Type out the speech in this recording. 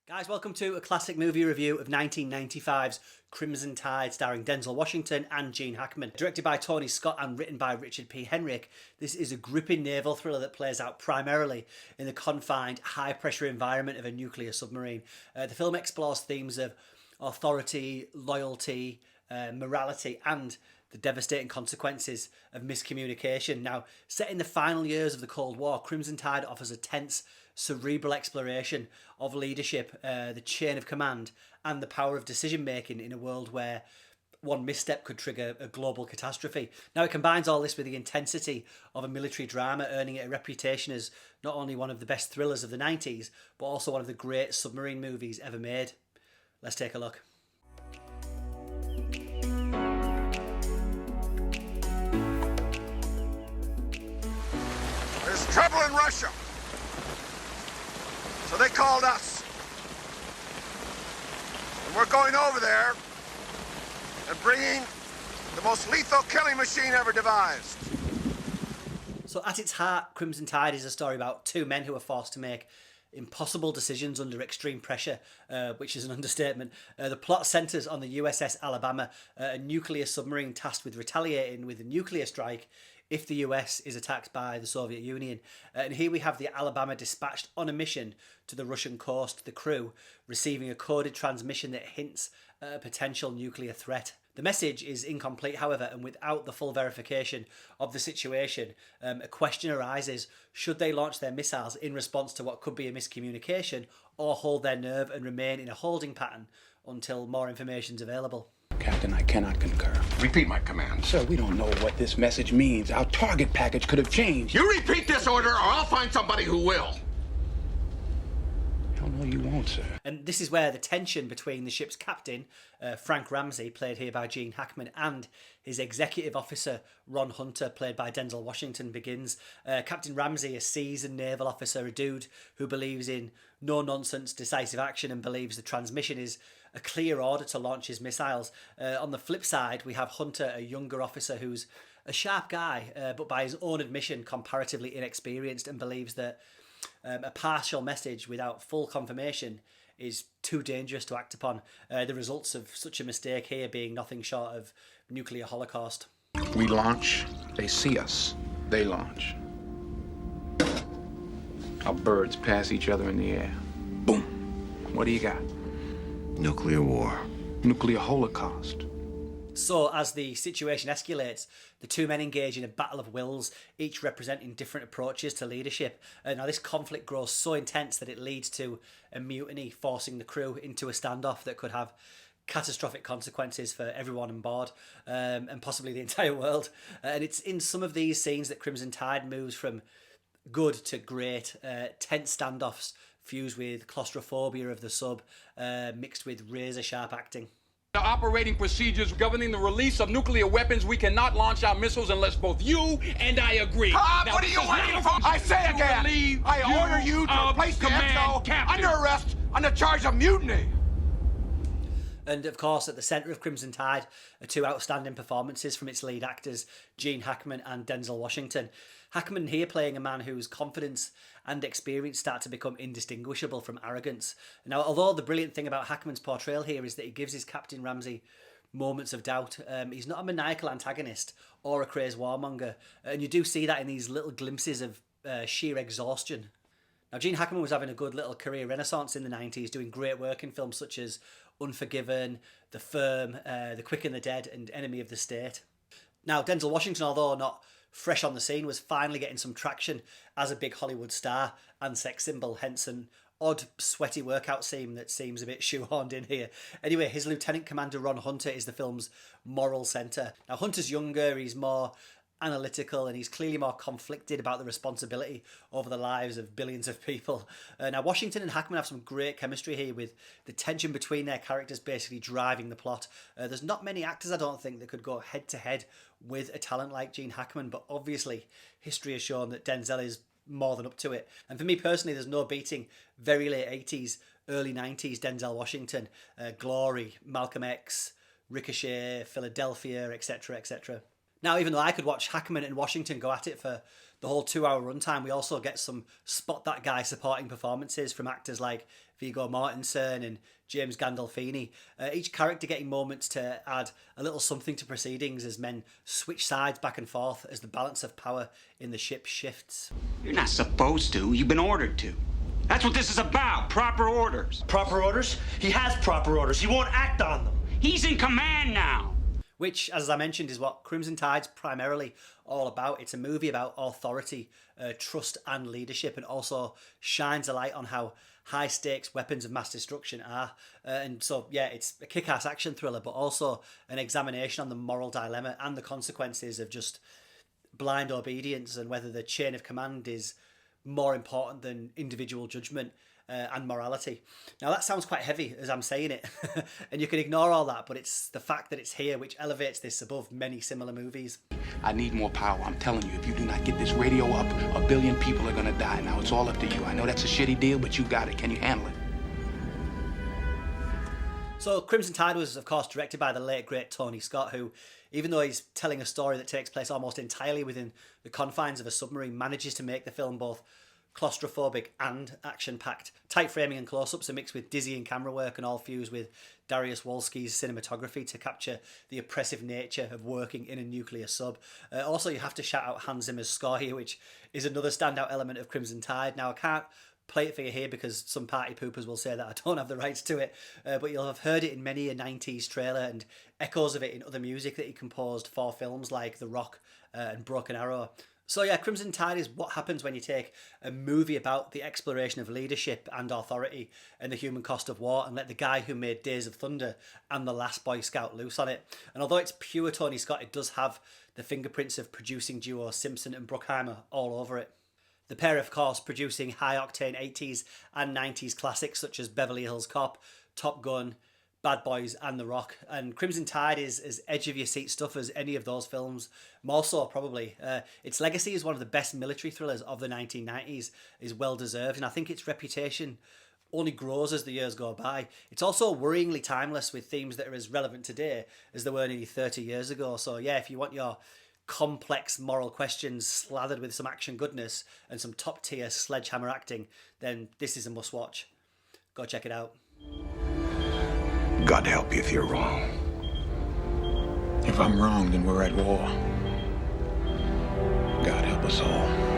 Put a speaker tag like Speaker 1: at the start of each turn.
Speaker 1: Guys, welcome to a classic movie review of 1995's Crimson Tide, starring Denzel Washington and Gene Hackman. Directed by Tony Scott and written by Richard P. Henrik, this is a gripping naval thriller that plays out primarily in the confined, high-pressure environment of a nuclear submarine. The film explores themes of authority, loyalty, morality, and the devastating consequences of miscommunication. Now, set in the final years of the Cold War, Crimson Tide offers a tense, cerebral exploration of leadership, the chain of command, and the power of decision-making in a world where one misstep could trigger a global catastrophe. Now, it combines all this with the intensity of a military drama, earning it a reputation as not only one of the best thrillers of the 90s, but also one of the great submarine movies ever made. Let's take a look.
Speaker 2: There's trouble in Russia. So they called us. And we're going over there and bringing the most lethal killing machine ever devised.
Speaker 1: So at its heart, Crimson Tide is a story about two men who are forced to make impossible decisions under extreme pressure, which is an understatement. The plot centres on the USS Alabama, a nuclear submarine tasked with retaliating with a nuclear strike if the US is attacked by the Soviet Union. And here we have the Alabama dispatched on a mission to the Russian coast, the crew receiving a coded transmission that hints at a potential nuclear threat. The message is incomplete, however, and without the full verification of the situation, a question arises: should they launch their missiles in response to what could be a miscommunication, or hold their nerve and remain in a holding pattern until more information is available?
Speaker 3: Captain, I cannot concur.
Speaker 2: Repeat my command.
Speaker 3: Sir, we don't know what this message means. Our target package could have changed.
Speaker 2: You repeat this order or I'll find somebody who will.
Speaker 3: Hell no, you won't, sir.
Speaker 1: And this is where the tension between the ship's captain, Frank Ramsey, played here by Gene Hackman, and his executive officer, Ron Hunter, played by Denzel Washington, begins. Captain Ramsey, a seasoned naval officer, a dude who believes in no-nonsense decisive action and believes the transmission is a clear order to launch his missiles. On the flip side, we have Hunter, a younger officer who's a sharp guy, but by his own admission, comparatively inexperienced, and believes that a partial message without full confirmation is too dangerous to act upon. The results of such a mistake here being nothing short of nuclear holocaust.
Speaker 3: We launch, they see us, they launch. Our birds pass each other in the air. Boom. What do you got?
Speaker 2: Nuclear war.
Speaker 3: Nuclear holocaust.
Speaker 1: So, as the situation escalates, the two men engage in a battle of wills, each representing different approaches to leadership. Now, this conflict grows so intense that it leads to a mutiny, forcing the crew into a standoff that could have catastrophic consequences for everyone on board, and possibly the entire world. And it's in some of these scenes that Crimson Tide moves from good to great, tense standoffs fused with claustrophobia of the sub, mixed with razor-sharp acting.
Speaker 4: The operating procedures governing the release of nuclear weapons, we cannot launch our missiles unless both you and I agree.
Speaker 2: Now,
Speaker 4: Now,
Speaker 2: what are you
Speaker 4: this is
Speaker 2: waiting
Speaker 4: not
Speaker 2: for? I say
Speaker 4: to
Speaker 2: again,
Speaker 4: relieve
Speaker 2: I order you to
Speaker 4: of
Speaker 2: place the
Speaker 4: command,
Speaker 2: XO
Speaker 4: Captain.
Speaker 2: under arrest on the charge of mutiny.
Speaker 1: And of course, at the centre of Crimson Tide are two outstanding performances from its lead actors, Gene Hackman and Denzel Washington. Hackman here playing a man whose confidence and experience start to become indistinguishable from arrogance. Now, although the brilliant thing about Hackman's portrayal here is that he gives his Captain Ramsey moments of doubt. He's not a maniacal antagonist or a crazed warmonger, and you do see that in these little glimpses of sheer exhaustion. Now, Gene Hackman was having a good little career renaissance in the 90s, doing great work in films such as Unforgiven, The Firm, The Quick and the Dead, and Enemy of the State. Now, Denzel Washington, although not fresh on the scene, was finally getting some traction as a big Hollywood star and sex symbol, hence an odd, sweaty workout scene that seems a bit shoehorned in here. Anyway, his Lieutenant Commander Ron Hunter is the film's moral centre. Now, Hunter's younger, he's more analytical, and he's clearly more conflicted about the responsibility over the lives of billions of people. Now, Washington and Hackman have some great chemistry here, with the tension between their characters basically driving the plot. There's not many actors, I don't think, that could go head-to-head with a talent like Gene Hackman, but obviously history has shown that Denzel is more than up to it. And for me personally, there's no beating very late 80s, early 90s Denzel Washington. Glory, Malcolm X, Ricochet, Philadelphia, etc., etc. Now, even though I could watch Hackman and Washington go at it for the whole 2-hour runtime, we also get some spot that guy supporting performances from actors like Viggo Mortensen and James Gandolfini. Each character getting moments to add a little something to proceedings as men switch sides back and forth as the balance of power in the ship shifts.
Speaker 5: You're not supposed to. You've been ordered to. That's what this is about. Proper orders.
Speaker 6: Proper orders? He has proper orders. He won't act on them.
Speaker 5: He's in command now.
Speaker 1: Which, as I mentioned, is what Crimson Tide's primarily all about. It's a movie about authority, trust and leadership, and also shines a light on how high-stakes weapons of mass destruction are. And so, yeah, it's a kick-ass action thriller, but also an examination on the moral dilemma and the consequences of just blind obedience and whether the chain of command is more important than individual judgment and morality. Now that sounds quite heavy as I'm saying it, and you can ignore all that, but it's the fact that it's here which elevates this above many similar movies.
Speaker 3: I need more power. I'm telling you, if you do not get this radio up, 1 billion people are gonna die. Now it's all up to you. I know that's a shitty deal, but you got it. Can you handle it?
Speaker 1: So Crimson Tide was, of course, directed by the late, great Tony Scott, who, even though he's telling a story that takes place almost entirely within the confines of a submarine, manages to make the film both claustrophobic and action-packed. Tight framing and close-ups are mixed with dizzying camera work and all fused with Darius Wolski's cinematography to capture the oppressive nature of working in a nuclear sub. Also, you have to shout out Hans Zimmer's score here, which is another standout element of Crimson Tide. Now, I can't play it for you here because some party poopers will say that I don't have the rights to it, but you'll have heard it in many a 90s trailer and echoes of it in other music that he composed for films like The Rock and Broken Arrow. So yeah, Crimson Tide is what happens when you take a movie about the exploration of leadership and authority and the human cost of war and let the guy who made Days of Thunder and The Last Boy Scout loose on it. And although it's pure Tony Scott, it does have the fingerprints of producing duo Simpson and Bruckheimer all over it. The pair, of course, producing high-octane 80s and 90s classics such as Beverly Hills Cop, Top Gun, Bad Boys and The Rock. And Crimson Tide is as edge-of-your-seat stuff as any of those films, more so probably. Its legacy as one of the best military thrillers of the 1990s is well-deserved, and I think its reputation only grows as the years go by. It's also worryingly timeless with themes that are as relevant today as they were nearly 30 years ago. So yeah, if you want your complex moral questions slathered with some action goodness and some top-tier sledgehammer acting, then this is a must-watch. Go check it out.
Speaker 2: God help you if you're wrong.
Speaker 3: If I'm wrong, then we're at war. God help us all.